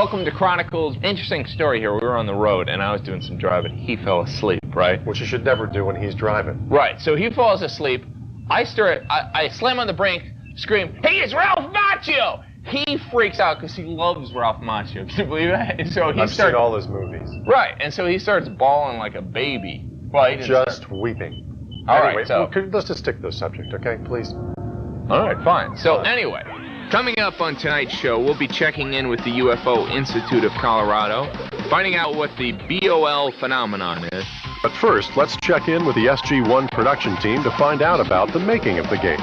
welcome to Chronicles. Interesting story here. We were on the road, and I was doing some driving. He fell asleep, right? Which you should never do when he's driving. Right, so he falls asleep. I slam on the brake, scream, "Hey, it's Ralph Macchio!" He freaks out because he loves Ralph Macchio. Can you believe that? And so I've seen all his movies. Right, and so he starts bawling like a baby. Well, just weeping. All anyway, right, so let's just stick to the subject, okay, please? All right, fine. So anyway, coming up on tonight's show, we'll be checking in with the UFO Institute of Colorado, finding out what the BOL phenomenon is. But first, let's check in with the SG-1 production team to find out about the making of the gate.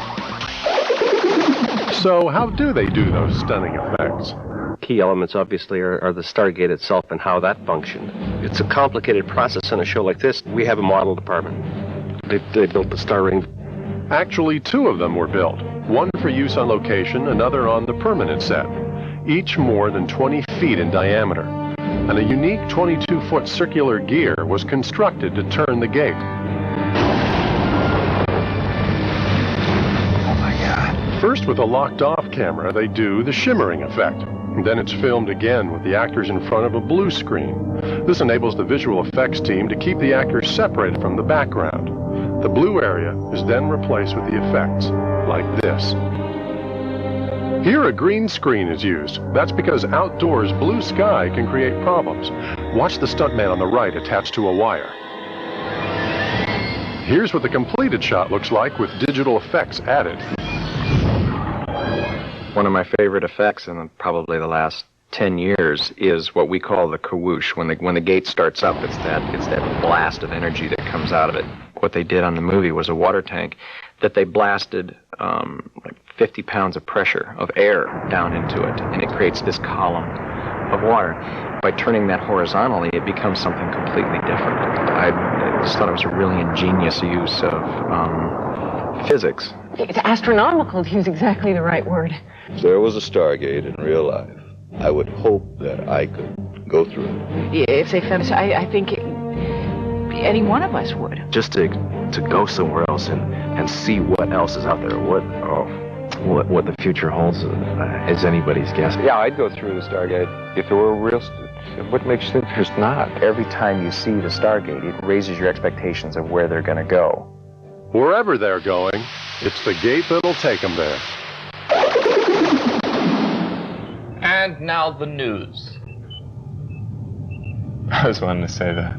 So, how do they do those stunning effects? Key elements, obviously, are the Stargate itself and how that functioned. It's a complicated process on a show like this. We have a model department. They built the star ring. Actually, 2 of them were built. One for use on location, another on the permanent set. Each more than 20 feet in diameter. And a unique 22-foot circular gear was constructed to turn the gate. Oh my God. First, with a locked-off camera, they do the shimmering effect. Then it's filmed again with the actors in front of a blue screen. This enables the visual effects team to keep the actors separated from the background. The blue area is then replaced with the effects, like this. Here a green screen is used. That's because outdoors blue sky can create problems. Watch the stuntman on the right attached to a wire. Here's what the completed shot looks like with digital effects added. One of my favorite effects in probably the last 10 years is what we call the kawoosh. When the gate starts up, it's that blast of energy that comes out of it. What they did on the movie was a water tank that they blasted like 50 pounds of pressure of air down into it, and it creates this column of water. By turning that horizontally, it becomes something completely different. I just thought it was a really ingenious use of physics. It's astronomical, to use exactly the right word. If there was a Stargate in real life, I would hope that I could go through it. Yeah, if they found us, I think any one of us would. Just to go somewhere else and see what else is out there, what the future holds is anybody's guess. Yeah, I'd go through the Stargate if there were real. What makes you think there's not? Every time you see the Stargate, it raises your expectations of where they're going to go. Wherever they're going, it's the gate that'll take them there. And now the news. I was wanting to say that.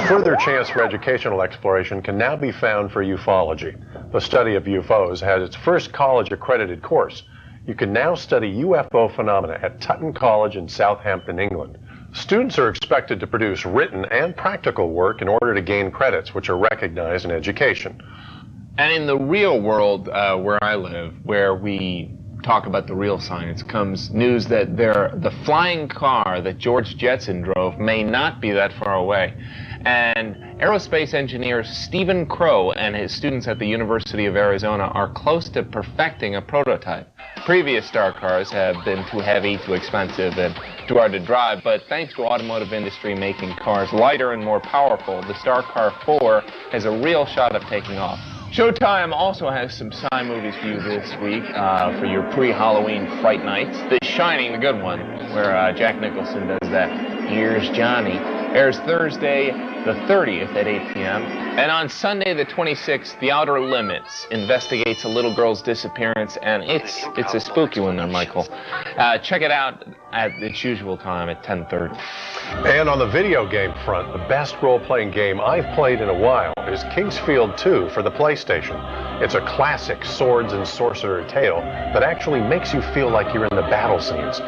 Further chance for educational exploration can now be found for ufology. The study of UFOs has its first college-accredited course. You can now study UFO phenomena at Tutton College in Southampton, England. Students are expected to produce written and practical work in order to gain credits, which are recognized in education. And in the real world, where I live, where we talk about the real science, comes news that the flying car that George Jetson drove may not be that far away. And aerospace engineer Stephen Crow and his students at the University of Arizona are close to perfecting a prototype. Previous star cars have been too heavy, too expensive, and too hard to drive, but thanks to automotive industry making cars lighter and more powerful, the Star Car 4 has a real shot of taking off. Showtime also has some sci movies for you this week for your pre-Halloween fright nights. The Shining, the good one, where Jack Nicholson does that "Here's Johnny," airs Thursday the 30th at 8 p.m. And on Sunday the 26th, The Outer Limits investigates a little girl's disappearance, and it's a spooky one there, Michael. Check it out at its usual time at 10:30. And on the video game front, the best role-playing game I've played in a while is Kingsfield 2 for the PlayStation. It's a classic swords and sorcerer tale that actually makes you feel like you're in the battle scenes.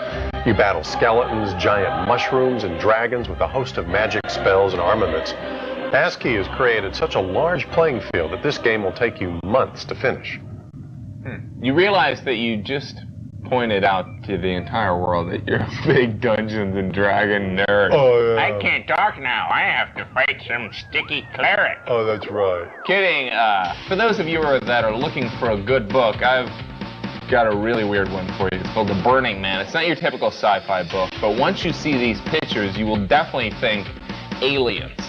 You battle skeletons, giant mushrooms, and dragons with a host of magic spells and armaments. ASCII has created such a large playing field that this game will take you months to finish. You realize that you just pointed out to the entire world that you're a big Dungeons and Dragon nerd. Oh, yeah. I can't talk now. I have to fight some sticky cleric. Oh, that's right. Kidding. For those of you that are looking for a good book, I've got a really weird one for you. It's called The Burning Man. It's not your typical sci-fi book, but once you see these pictures, you will definitely think aliens.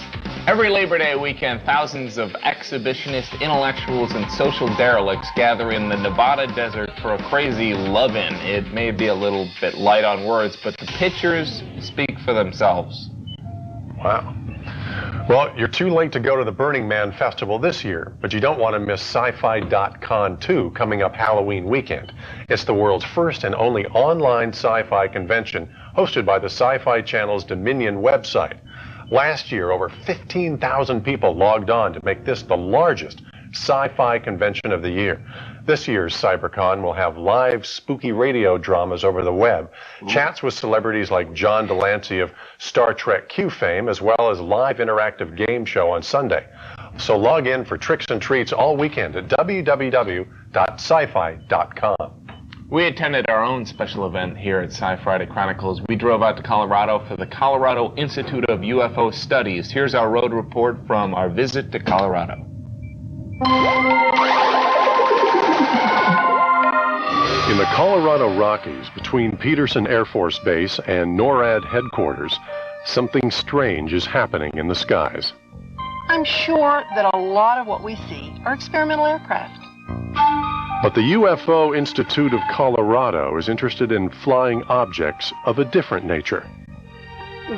Every Labor Day weekend, thousands of exhibitionist intellectuals and social derelicts gather in the Nevada desert for a crazy love-in. It may be a little bit light on words, but the pictures speak for themselves. Wow. Well, you're too late to go to the Burning Man Festival this year, but you don't want to miss Sci-Fi.con 2 coming up Halloween weekend. It's the world's first and only online sci-fi convention hosted by the Sci-Fi Channel's Dominion website. Last year, over 15,000 people logged on to make this the largest sci-fi convention of the year. This year's CyberCon will have live spooky radio dramas over the web, chats with celebrities like John Delancey of Star Trek Q fame, as well as live interactive game show on Sunday. So log in for tricks and treats all weekend at www.sci-fi.com. We attended our own special event here at Sci-Friday Chronicles. We drove out to Colorado for the Colorado Institute of UFO Studies. Here's our road report from our visit to Colorado. In the Colorado Rockies, between Peterson Air Force Base and NORAD headquarters, something strange is happening in the skies. I'm sure that a lot of what we see are experimental aircraft. But the UFO Institute of Colorado is interested in flying objects of a different nature.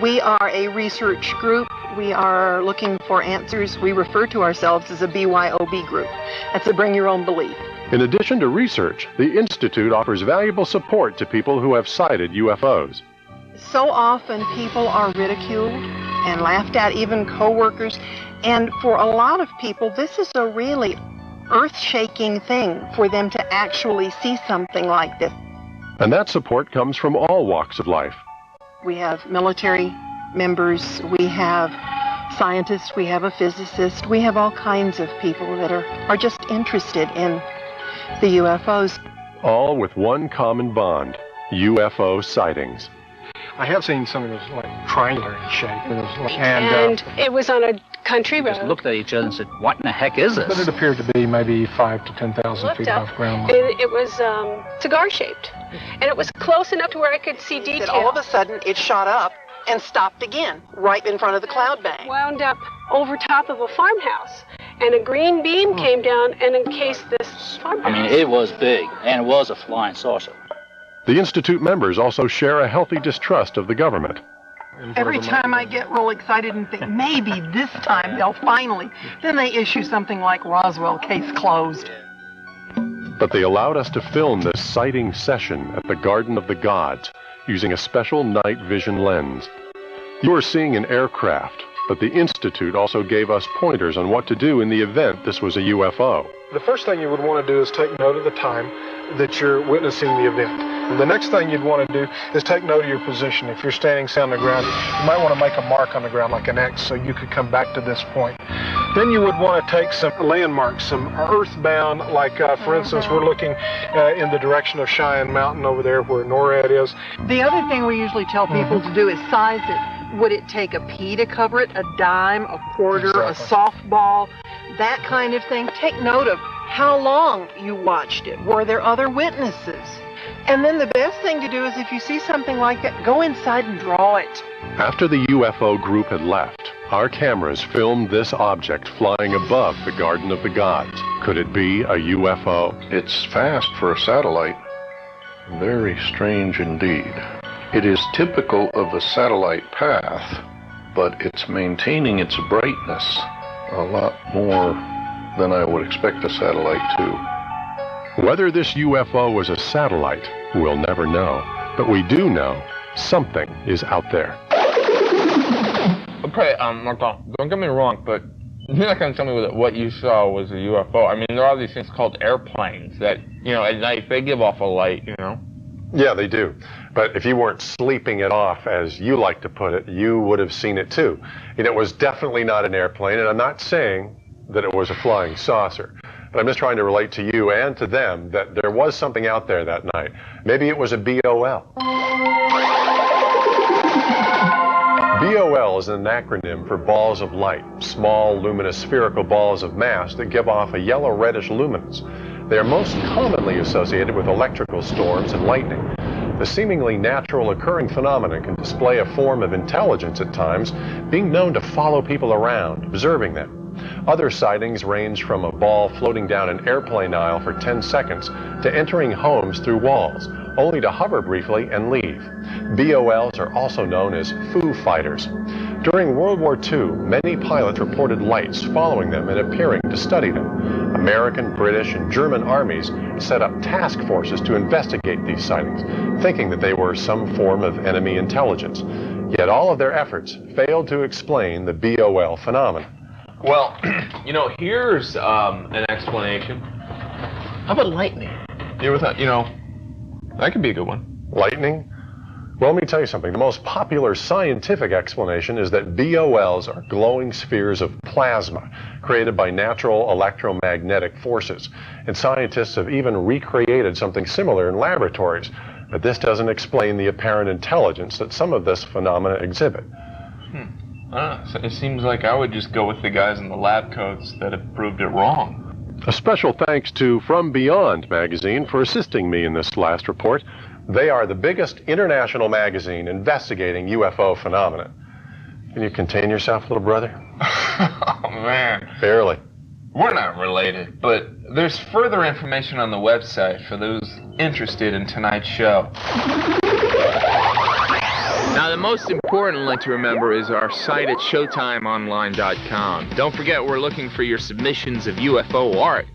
We are a research group. We are looking for answers. We refer to ourselves as a BYOB group. That's a bring your own belief. In addition to research, the Institute offers valuable support to people who have sighted UFOs. So often people are ridiculed and laughed at, even co-workers. And for a lot of people, this is a really earth-shaking thing for them to actually see something like this. And that support comes from all walks of life. We have military members, we have scientists, we have a physicist, we have all kinds of people that are just interested in the UFOs. All with one common bond, UFO sightings. I have seen something that was like triangular in shape. And it was on a country road. Just looked at each other and said, what in the heck is this? But it appeared to be maybe 5,000 to 10,000 feet off ground. And it was cigar-shaped. And it was close enough to where I could see detail. That all of a sudden, it shot up and stopped again, right in front of the cloud bank. Wound up over top of a farmhouse. And a green beam came down and encased this farmhouse. I mean, it was big, and it was a flying saucer. The Institute members also share a healthy distrust of the government. Every time I get real excited and think, maybe this time they'll finally, then they issue something like Roswell case closed. But they allowed us to film this sighting session at the Garden of the Gods using a special night vision lens. You are seeing an aircraft, but the Institute also gave us pointers on what to do in the event this was a UFO. The first thing you would want to do is take note of the time that you're witnessing the event. And the next thing you'd want to do is take note of your position. If you're standing on the ground, you might want to make a mark on the ground like an X so you could come back to this point. Then you would want to take some landmarks, some earthbound, like for instance, we're looking in the direction of Cheyenne Mountain over there where NORAD is. The other thing we usually tell people to do is size it. Would it take a pea to cover it, a dime, a quarter, a softball, that kind of thing? Take note of how long you watched it. Were there other witnesses? And then the best thing to do is if you see something like that, go inside and draw it. After the UFO group had left, our cameras filmed this object flying above the Garden of the Gods. Could it be a UFO? It's fast for a satellite. Very strange indeed. It is typical of a satellite path, but it's maintaining its brightness a lot more than I would expect a satellite to. Whether this UFO was a satellite, we'll never know. But we do know something is out there. Okay, Marco, don't get me wrong, but you're not going to tell me that what you saw was a UFO. I mean, there are these things called airplanes that, you know, at night they give off a light, you know? Yeah, they do. But if you weren't sleeping it off, as you like to put it, you would have seen it too. And it was definitely not an airplane, and I'm not saying that it was a flying saucer. But I'm just trying to relate to you and to them that there was something out there that night. Maybe it was a BOL. BOL is an acronym for balls of light, small luminous spherical balls of mass that give off a yellow-reddish luminance. They are most commonly associated with electrical storms and lightning. The seemingly natural occurring phenomenon can display a form of intelligence at times, being known to follow people around, observing them. Other sightings range from a ball floating down an airplane aisle for 10 seconds to entering homes through walls, only to hover briefly and leave. BOLs are also known as Foo Fighters. During World War II, many pilots reported lights following them and appearing to study them. American, British, and German armies set up task forces to investigate these sightings, thinking that they were some form of enemy intelligence. Yet all of their efforts failed to explain the BOL phenomenon. Well, you know, here's an explanation. How about lightning? You ever thought, you know, that could be a good one. Lightning? Well, let me tell you something. The most popular scientific explanation is that BOLs are glowing spheres of plasma created by natural electromagnetic forces. And scientists have even recreated something similar in laboratories. But this doesn't explain the apparent intelligence that some of this phenomena exhibit. I don't know. It seems like I would just go with the guys in the lab coats that have proved it wrong. A special thanks to From Beyond magazine for assisting me in this last report. They are the biggest international magazine investigating UFO phenomena. Can you contain yourself, little brother? Oh, man. Barely. We're not related, but there's further information on the website for those interested in tonight's show. Now, the most important link to remember is our site at showtimeonline.com. Don't forget, we're looking for your submissions of UFO art.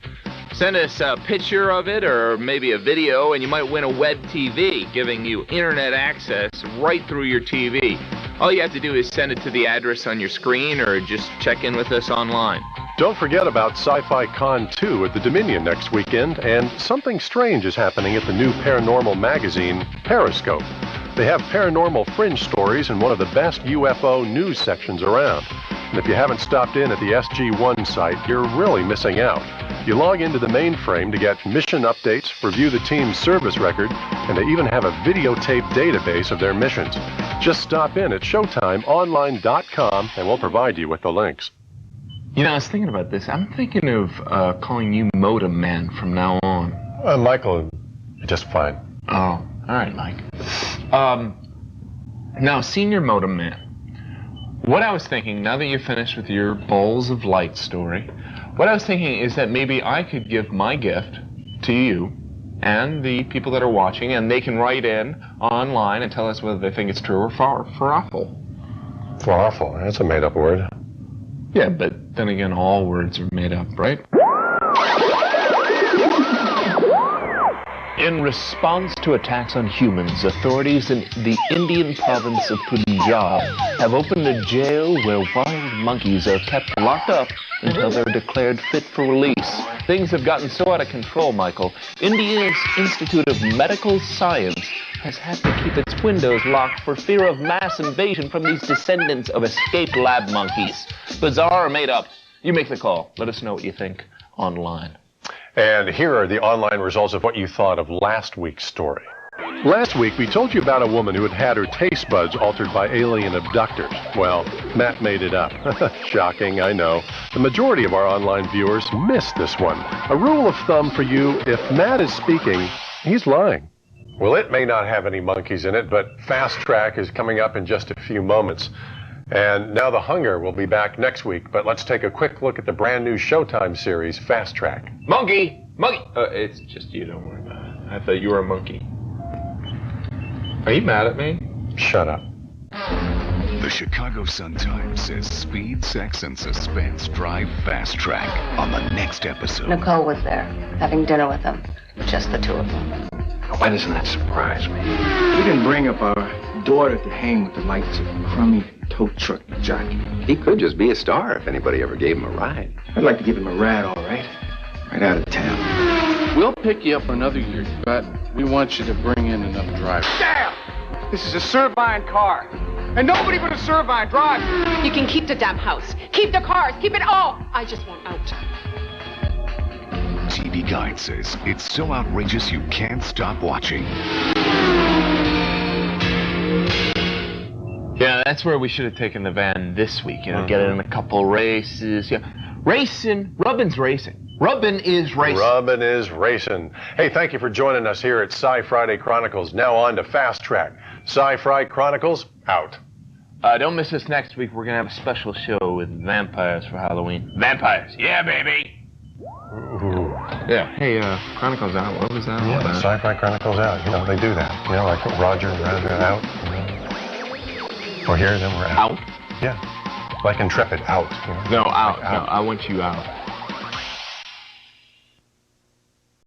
Send us a picture of it or maybe a video, and you might win a web TV, giving you internet access right through your TV. All you have to do is send it to the address on your screen or just check in with us online. Don't forget about Sci-Fi Con 2 at the Dominion next weekend, and something strange is happening at the new paranormal magazine, Periscope. They have paranormal fringe stories in one of the best UFO news sections around. And if you haven't stopped in at the SG1 site, you're really missing out. You log into the mainframe to get mission updates, review the team's service record, and they even have a videotape database of their missions. Just stop in at showtimeonline.com and we'll provide you with the links. You know, I was thinking about this. I'm thinking of calling you Modem Man from now on. Michael, just fine. Oh, all right, Mike. Now, Senior Modem Man, what I was thinking, now that you're finished with your Bowls of Light story, what I was thinking is that maybe I could give my gift to you and the people that are watching, and they can write in online and tell us whether they think it's true or farful. Farful, that's a made-up word. Yeah, but then again, all words are made up, right? In response to attacks on humans, authorities in the Indian province of Punjab have opened a jail where wild monkeys are kept locked up until they're declared fit for release. Things have gotten so out of control, Michael. India's Institute of Medical Science has had to keep its windows locked for fear of mass invasion from these descendants of escaped lab monkeys. Bizarre or made up? You make the call. Let us know what you think online. And here are the online results of what you thought of last week's story. Last week, we told you about a woman who had had her taste buds altered by alien abductors. Well, Matt made it up. Shocking, I know. The majority of our online viewers missed this one. A rule of thumb for you, if Matt is speaking, he's lying. Well, it may not have any monkeys in it, but Fast Track is coming up in just a few moments. And Now the Hunger will be back next week, but let's take a quick look at the brand new Showtime series, Fast Track. Monkey! Monkey! It's just you, don't worry about it. I thought you were a monkey. Are you mad at me? Shut up. The Chicago Sun-Times says speed, sex, and suspense drive Fast Track on the next episode. Nicole was there, having dinner with them. Just the two of them. Why doesn't that surprise me? We didn't bring up our daughter to hang with the likes of crummy tow truck jockey. He could just be a star if anybody ever gave him a ride. I'd like to give him a ride, all right. Right out of town. We'll pick you up another year, but we want you to bring in enough drivers. Damn! This is a Servine car. And nobody but a Servine drives. You can keep the damn house. Keep the cars. Keep it all. I just want out. TV Guide says it's so outrageous you can't stop watching. Yeah, that's where we should have taken the van this week. You know, get it in a couple races. Yeah. Racing. Rubbin's racing. Rubbin is racing. Rubbin is racing. Hey, thank you for joining us here at Sci-Friday Chronicles. Now on to Fast Track. Sci-Fi Chronicles, out. Don't miss us next week. We're going to have a special show with vampires for Halloween. Vampires. Yeah, baby. Ooh. Yeah. Hey, Chronicles out. What was that all Yeah, about? Sci-Fi Chronicles out. You know, they do that. You know, like Roger and Roger out. Or here, then we're out. Out? Yeah. Like Intrepid, out. You know? No, out. Like out. No, I want you out.